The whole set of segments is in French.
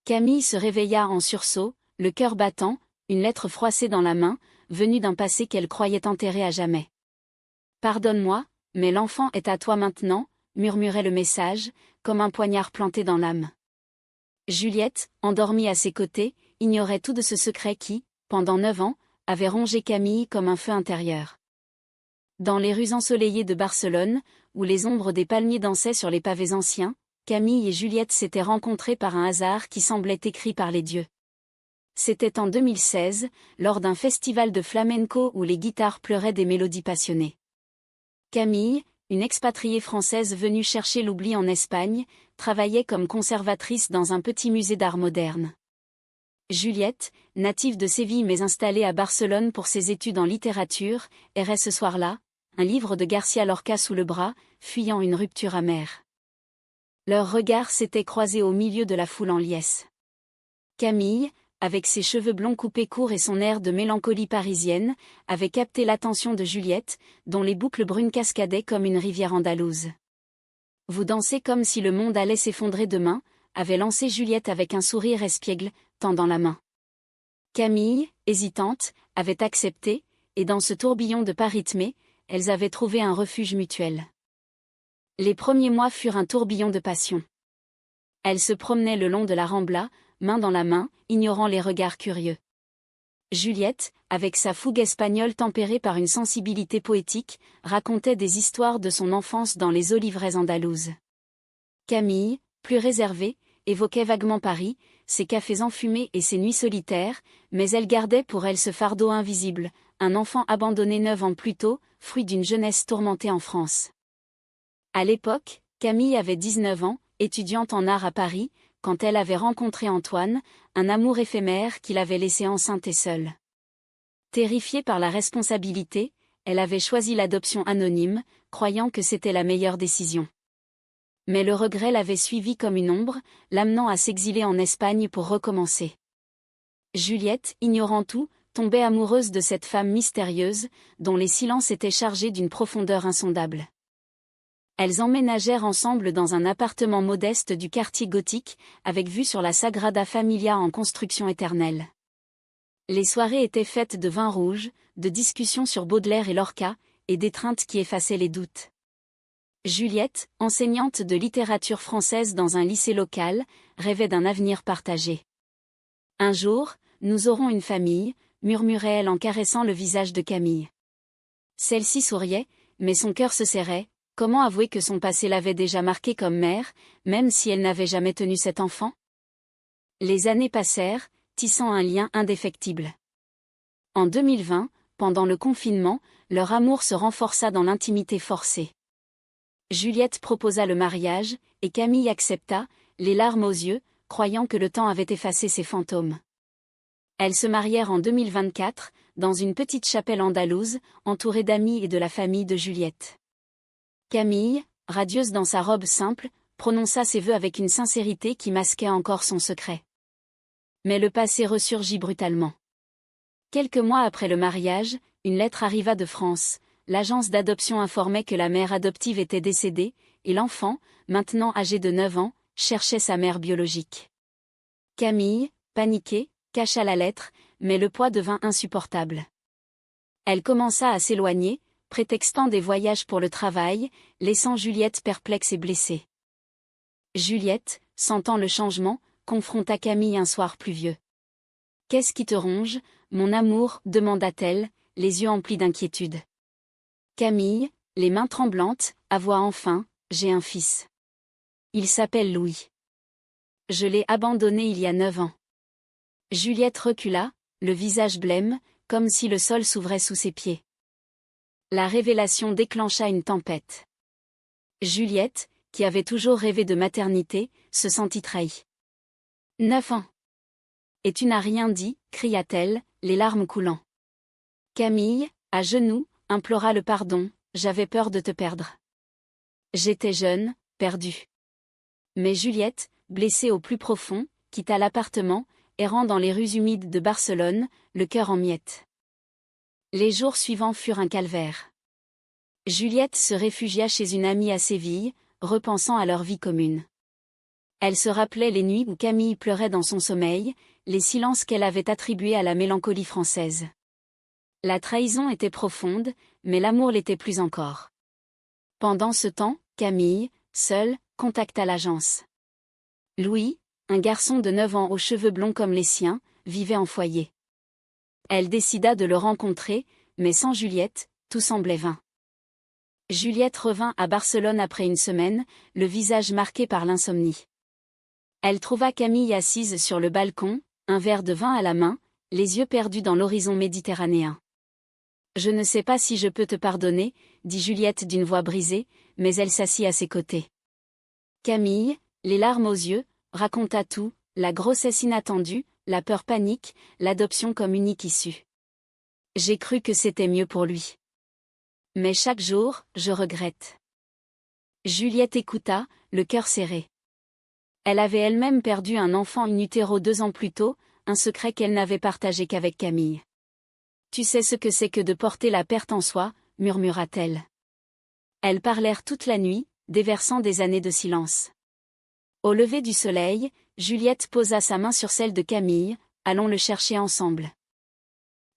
Camille se réveilla en sursaut, le cœur battant, une lettre froissée dans la main, venue d'un passé qu'elle croyait enterré à jamais. « Pardonne-moi, mais l'enfant est à toi maintenant », murmurait le message, comme un poignard planté dans l'âme. Juliette, endormie à ses côtés, ignorait tout de ce secret qui, pendant 9 ans, avait rongé Camille comme un feu intérieur. Dans les rues ensoleillées de Barcelone, où les ombres des palmiers dansaient sur les pavés anciens, Camille et Juliette s'étaient rencontrées par un hasard qui semblait écrit par les dieux. C'était en 2016, lors d'un festival de flamenco où les guitares pleuraient des mélodies passionnées. Camille, une expatriée française venue chercher l'oubli en Espagne, travaillait comme conservatrice dans un petit musée d'art moderne. Juliette, native de Séville mais installée à Barcelone pour ses études en littérature, errait ce soir-là, un livre de Garcia Lorca sous le bras, fuyant une rupture amère. Leurs regards s'étaient croisés au milieu de la foule en liesse. Camille, avec ses cheveux blonds coupés courts et son air de mélancolie parisienne, avait capté l'attention de Juliette, dont les boucles brunes cascadaient comme une rivière andalouse. « Vous dansez comme si le monde allait s'effondrer demain », avait lancé Juliette avec un sourire espiègle, tendant la main. Camille, hésitante, avait accepté, et dans ce tourbillon de pas rythmés, elles avaient trouvé un refuge mutuel. Les premiers mois furent un tourbillon de passion. Elles se promenaient le long de la Rambla, main dans la main, ignorant les regards curieux. Juliette, avec sa fougue espagnole tempérée par une sensibilité poétique, racontait des histoires de son enfance dans les oliveraies andalouses. Camille, plus réservée, évoquait vaguement Paris, ses cafés enfumés et ses nuits solitaires, mais elle gardait pour elle ce fardeau invisible, un enfant abandonné 9 ans plus tôt, fruit d'une jeunesse tourmentée en France. À l'époque, Camille avait 19 ans, étudiante en art à Paris, quand elle avait rencontré Antoine, un amour éphémère qui l'avait laissée enceinte et seule. Terrifiée par la responsabilité, elle avait choisi l'adoption anonyme, croyant que c'était la meilleure décision. Mais le regret l'avait suivie comme une ombre, l'amenant à s'exiler en Espagne pour recommencer. Juliette, ignorant tout, tombait amoureuse de cette femme mystérieuse, dont les silences étaient chargés d'une profondeur insondable. Elles emménagèrent ensemble dans un appartement modeste du quartier gothique, avec vue sur la Sagrada Familia en construction éternelle. Les soirées étaient faites de vin rouge, de discussions sur Baudelaire et Lorca, et d'étreintes qui effaçaient les doutes. Juliette, enseignante de littérature française dans un lycée local, rêvait d'un avenir partagé. « Un jour, nous aurons une famille », murmurait-elle en caressant le visage de Camille. Celle-ci souriait, mais son cœur se serrait. Comment avouer que son passé l'avait déjà marquée comme mère, même si elle n'avait jamais tenu cet enfant? Les années passèrent, tissant un lien indéfectible. En 2020, pendant le confinement, leur amour se renforça dans l'intimité forcée. Juliette proposa le mariage, et Camille accepta, les larmes aux yeux, croyant que le temps avait effacé ses fantômes. Elles se marièrent en 2024, dans une petite chapelle andalouse, entourée d'amis et de la famille de Juliette. Camille, radieuse dans sa robe simple, prononça ses vœux avec une sincérité qui masquait encore son secret. Mais le passé ressurgit brutalement. Quelques mois après le mariage, une lettre arriva de France. L'agence d'adoption informait que la mère adoptive était décédée, et l'enfant, maintenant âgé de 9 ans, cherchait sa mère biologique. Camille, paniquée, cacha la lettre, mais le poids devint insupportable. Elle commença à s'éloigner, prétextant des voyages pour le travail, laissant Juliette perplexe et blessée. Juliette, sentant le changement, confronta Camille un soir pluvieux. « Qu'est-ce qui te ronge, mon amour ?» demanda-t-elle, les yeux emplis d'inquiétude. Camille, les mains tremblantes, avoua enfin, « J'ai un fils. Il s'appelle Louis. Je l'ai abandonné il y a 9 ans. » Juliette recula, le visage blême, comme si le sol s'ouvrait sous ses pieds. La révélation déclencha une tempête. Juliette, qui avait toujours rêvé de maternité, se sentit trahie. 9 ans. Et tu n'as rien dit, cria-t-elle, les larmes coulant. Camille, à genoux, implora le pardon, j'avais peur de te perdre. J'étais jeune, perdue. Mais Juliette, blessée au plus profond, quitta l'appartement, errant dans les rues humides de Barcelone, le cœur en miettes. Les jours suivants furent un calvaire. Juliette se réfugia chez une amie à Séville, repensant à leur vie commune. Elle se rappelait les nuits où Camille pleurait dans son sommeil, les silences qu'elle avait attribués à la mélancolie française. La trahison était profonde, mais l'amour l'était plus encore. Pendant ce temps, Camille, seule, contacta l'agence. Louis, un garçon de 9 ans aux cheveux blonds comme les siens, vivait en foyer. Elle décida de le rencontrer, mais sans Juliette, tout semblait vain. Juliette revint à Barcelone après une semaine, le visage marqué par l'insomnie. Elle trouva Camille assise sur le balcon, un verre de vin à la main, les yeux perdus dans l'horizon méditerranéen. « Je ne sais pas si je peux te pardonner, » dit Juliette d'une voix brisée, mais elle s'assit à ses côtés. Camille, les larmes aux yeux, raconta tout, la grossesse inattendue, la peur panique, l'adoption comme unique issue. « J'ai cru que c'était mieux pour lui. Mais chaque jour, je regrette. » Juliette écouta, le cœur serré. Elle avait elle-même perdu un enfant in utero 2 ans plus tôt, un secret qu'elle n'avait partagé qu'avec Camille. « Tu sais ce que c'est que de porter la perte en soi, » murmura-t-elle. Elles parlèrent toute la nuit, déversant des années de silence. Au lever du soleil, Juliette posa sa main sur celle de Camille, « Allons le chercher ensemble. »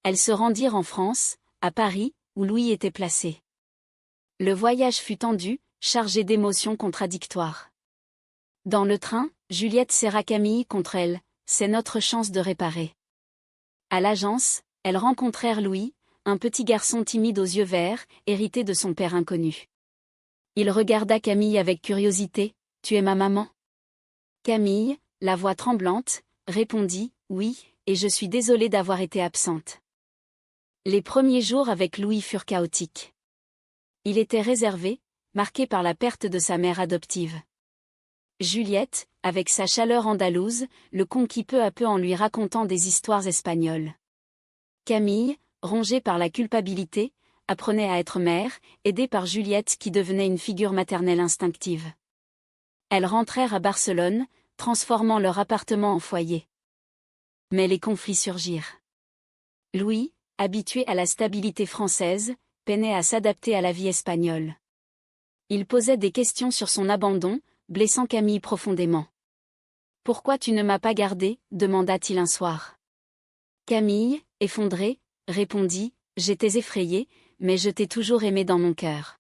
Elles se rendirent en France, à Paris, où Louis était placé. Le voyage fut tendu, chargé d'émotions contradictoires. Dans le train, Juliette serra Camille contre elle, « C'est notre chance de réparer. » À l'agence, elles rencontrèrent Louis, un petit garçon timide aux yeux verts, hérité de son père inconnu. Il regarda Camille avec curiosité, « Tu es ma maman ?» Camille, la voix tremblante, répondit, « Oui, et je suis désolée d'avoir été absente. » Les premiers jours avec Louis furent chaotiques. Il était réservé, marqué par la perte de sa mère adoptive. Juliette, avec sa chaleur andalouse, le conquit peu à peu en lui racontant des histoires espagnoles. Camille, rongée par la culpabilité, apprenait à être mère, aidée par Juliette qui devenait une figure maternelle instinctive. Elles rentrèrent à Barcelone, transformant leur appartement en foyer. Mais les conflits surgirent. Louis, habitué à la stabilité française, peinait à s'adapter à la vie espagnole. Il posait des questions sur son abandon, blessant Camille profondément. « Pourquoi tu ne m'as pas gardé ?» demanda-t-il un soir. Camille, effondrée, répondit, « J'étais effrayée, mais je t'ai toujours aimé dans mon cœur. »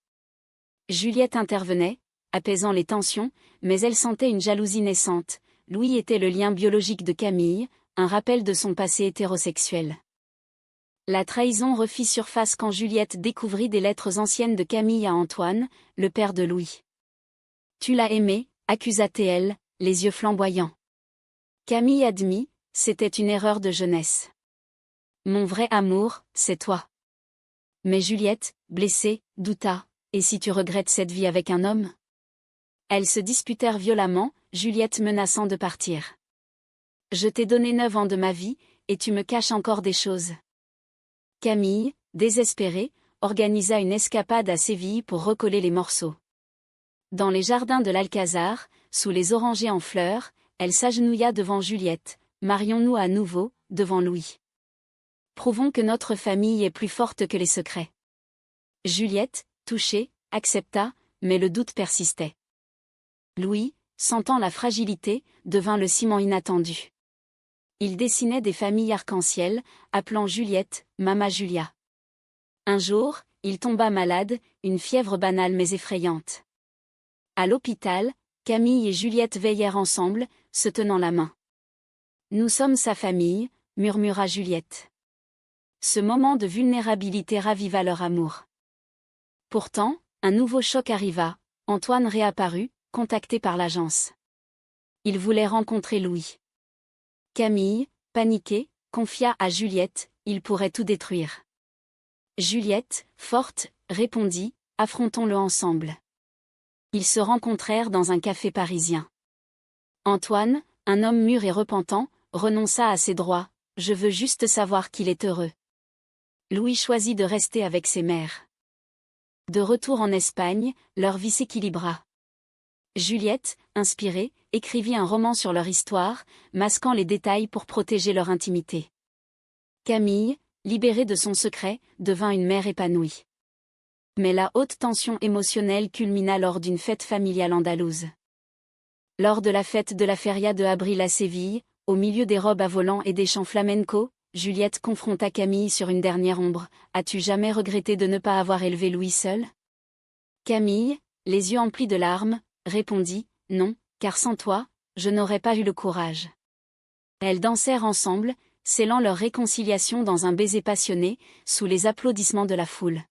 Juliette intervenait, apaisant les tensions, mais elle sentait une jalousie naissante. Louis était le lien biologique de Camille, un rappel de son passé hétérosexuel. La trahison refit surface quand Juliette découvrit des lettres anciennes de Camille à Antoine, le père de Louis. « Tu l'as aimé » accusa-t-elle, les yeux flamboyants. Camille admit, « C'était une erreur de jeunesse. Mon vrai amour, c'est toi. » Mais Juliette, blessée, douta, « Et si tu regrettes cette vie avec un homme ?» Elles se disputèrent violemment, Juliette menaçant de partir. « Je t'ai donné 9 ans de ma vie, et tu me caches encore des choses. » Camille, désespérée, organisa une escapade à Séville pour recoller les morceaux. Dans les jardins de l'Alcazar, sous les orangers en fleurs, elle s'agenouilla devant Juliette, « Marions-nous à nouveau, devant Louis. Prouvons que notre famille est plus forte que les secrets. » Juliette, touchée, accepta, mais le doute persistait. Louis, sentant la fragilité, devint le ciment inattendu. Il dessinait des familles arc-en-ciel, appelant Juliette, Mama Julia. Un jour, il tomba malade, une fièvre banale mais effrayante. À l'hôpital, Camille et Juliette veillèrent ensemble, se tenant la main. « Nous sommes sa famille », murmura Juliette. Ce moment de vulnérabilité raviva leur amour. Pourtant, un nouveau choc arriva, Antoine réapparut, contacté par l'agence. Il voulait rencontrer Louis. Camille, paniquée, confia à Juliette, « Il pourrait tout détruire. » Juliette, forte, répondit, « Affrontons-le ensemble. » Ils se rencontrèrent dans un café parisien. Antoine, un homme mûr et repentant, renonça à ses droits, « Je veux juste savoir qu'il est heureux. » Louis choisit de rester avec ses mères. De retour en Espagne, leur vie s'équilibra. Juliette, inspirée, écrivit un roman sur leur histoire, masquant les détails pour protéger leur intimité. Camille, libérée de son secret, devint une mère épanouie. Mais la haute tension émotionnelle culmina lors d'une fête familiale andalouse. Lors de la fête de la Feria de Abril à Séville, au milieu des robes à volants et des chants flamenco, Juliette confronta Camille sur une dernière ombre. « As-tu jamais regretté de ne pas avoir élevé Louis seul ?» Camille, les yeux emplis de larmes, répondit « Non, car sans toi, je n'aurais pas eu le courage. » Elles dansèrent ensemble, scellant leur réconciliation dans un baiser passionné, sous les applaudissements de la foule.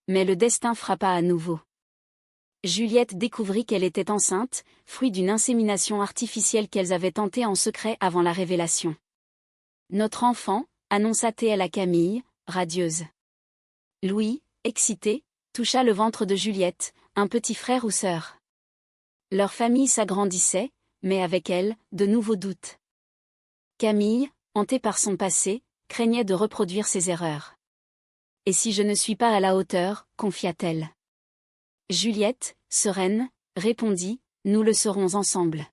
Mais le destin frappa à nouveau. Juliette découvrit qu'elle était enceinte, fruit d'une insémination artificielle qu'elles avaient tentée en secret avant la révélation. « Notre enfant », annonça-t-elle à Camille, radieuse. Louis, excité, toucha le ventre de Juliette, un petit frère ou sœur. Leur famille s'agrandissait, mais avec elle, de nouveaux doutes. Camille, hantée par son passé, craignait de reproduire ses erreurs. « Et si je ne suis pas à la hauteur », confia-t-elle. Juliette, sereine, répondit « Nous le serons ensemble. »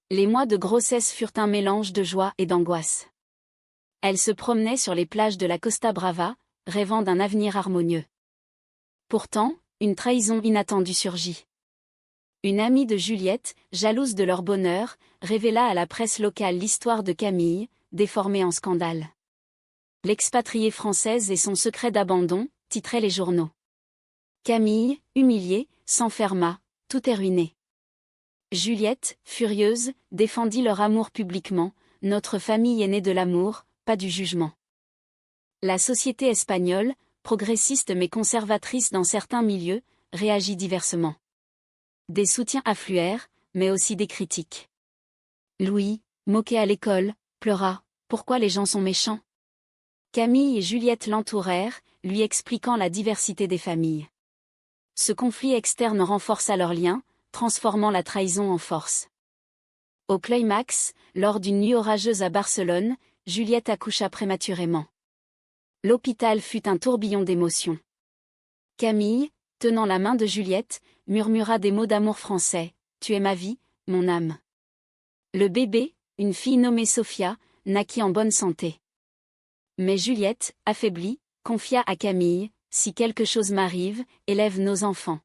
Les mois de grossesse furent un mélange de joie et d'angoisse. Elle se promenait sur les plages de la Costa Brava, rêvant d'un avenir harmonieux. Pourtant, une trahison inattendue surgit. Une amie de Juliette, jalouse de leur bonheur, révéla à la presse locale l'histoire de Camille, déformée en scandale. « L'expatriée française et son secret d'abandon », titraient les journaux. Camille, humiliée, s'enferma, tout est ruiné. Juliette, furieuse, défendit leur amour publiquement. « Notre famille est née de l'amour, pas du jugement. » La société espagnole, progressiste mais conservatrice dans certains milieux, réagit diversement. Des soutiens affluèrent, mais aussi des critiques. Louis, moqué à l'école, pleura « Pourquoi les gens sont méchants ?» Camille et Juliette l'entourèrent, lui expliquant la diversité des familles. Ce conflit externe renforça leurs liens, transformant la trahison en force. Au climax, lors d'une nuit orageuse à Barcelone, Juliette accoucha prématurément. L'hôpital fut un tourbillon d'émotions. Camille, tenant la main de Juliette, murmura des mots d'amour français « Tu es ma vie, mon âme ». Le bébé, une fille nommée Sophia, naquit en bonne santé. Mais Juliette, affaiblie, confia à Camille « Si quelque chose m'arrive, élève nos enfants.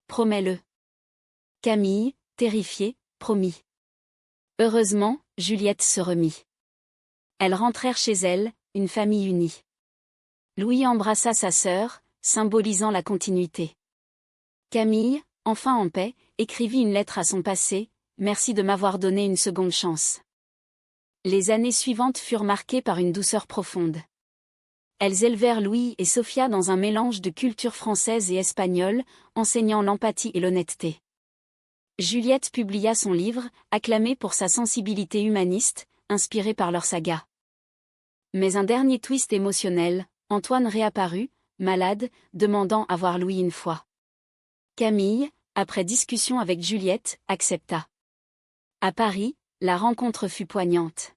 Promets-le. » Camille, terrifiée, promit. Heureusement, Juliette se remit. Elles rentrèrent chez elles, une famille unie. Louis embrassa sa sœur, symbolisant la continuité. Camille, enfin en paix, écrivit une lettre à son passé « Merci de m'avoir donné une seconde chance. » Les années suivantes furent marquées par une douceur profonde. Elles élevèrent Louis et Sophia dans un mélange de culture française et espagnole, enseignant l'empathie et l'honnêteté. Juliette publia son livre, acclamé pour sa sensibilité humaniste, inspiré par leur saga. Mais un dernier twist émotionnel, Antoine réapparut, malade, demandant à voir Louis une fois. Camille, après discussion avec Juliette, accepta. À Paris, la rencontre fut poignante.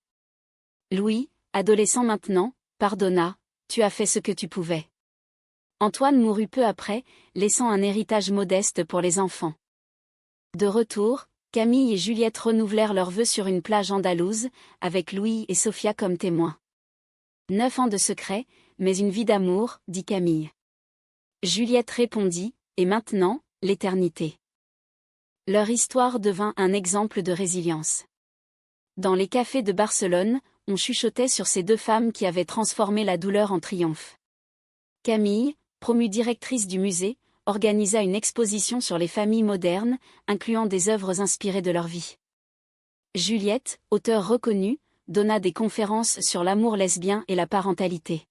Louis, adolescent maintenant, pardonna. « Tu as fait ce que tu pouvais. » Antoine mourut peu après, laissant un héritage modeste pour les enfants. De retour, Camille et Juliette renouvelèrent leurs vœux sur une plage andalouse, avec Louis et Sophia comme témoins. 9 ans de secret, mais une vie d'amour, dit Camille. Juliette répondit, et maintenant, l'éternité. Leur histoire devint un exemple de résilience. Dans les cafés de Barcelone, on chuchotait sur ces deux femmes qui avaient transformé la douleur en triomphe. Camille, promue directrice du musée, organisa une exposition sur les familles modernes, incluant des œuvres inspirées de leur vie. Juliette, auteure reconnue, donna des conférences sur l'amour lesbien et la parentalité.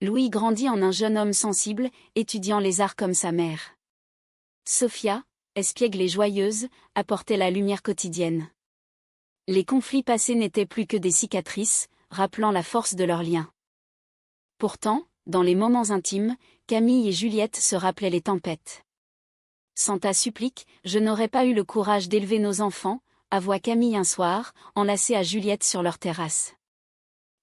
Louis grandit en un jeune homme sensible, étudiant les arts comme sa mère. Sophia, espiègle et joyeuse, apportait la lumière quotidienne. Les conflits passés n'étaient plus que des cicatrices, rappelant la force de leurs liens. Pourtant, dans les moments intimes, Camille et Juliette se rappelaient les tempêtes. « Sans ta supplique, je n'aurais pas eu le courage d'élever nos enfants », avoua Camille un soir, enlacée à Juliette sur leur terrasse.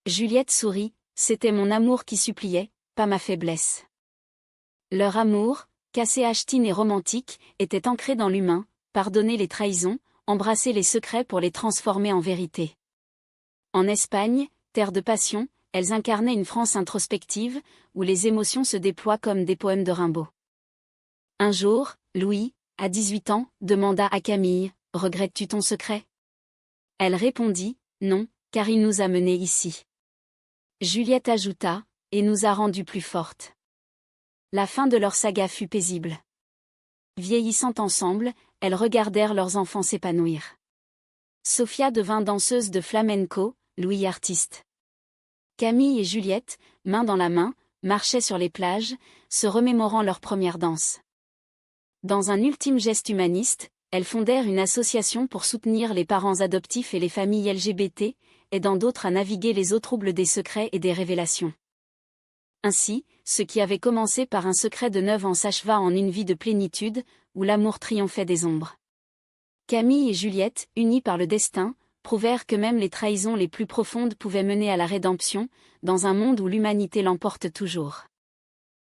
Juliette sourit, « C'était mon amour qui suppliait, pas ma faiblesse. » Leur amour, cassé achetine et romantique, était ancré dans l'humain, pardonner les trahisons, embrasser les secrets pour les transformer en vérité. En Espagne, terre de passion, elles incarnaient une France introspective, où les émotions se déploient comme des poèmes de Rimbaud. Un jour, Louis, À 18 ans, demanda à Camille, regrettes-tu ton secret? Elle répondit, non, car il nous a menés ici. Juliette ajouta, et nous a rendues plus fortes. La fin de leur saga fut paisible. Vieillissant ensemble, elles regardèrent leurs enfants s'épanouir. Sofia devint danseuse de flamenco, Louis artiste. Camille et Juliette, main dans la main, marchaient sur les plages, se remémorant leur première danse. Dans un ultime geste humaniste, elles fondèrent une association pour soutenir les parents adoptifs et les familles LGBT, aidant d'autres à naviguer les eaux troubles des secrets et des révélations. Ainsi, ce qui avait commencé par un secret de 9 ans s'acheva en une vie de plénitude, où l'amour triomphait des ombres. Camille et Juliette, unies par le destin, prouvèrent que même les trahisons les plus profondes pouvaient mener à la rédemption, dans un monde où l'humanité l'emporte toujours.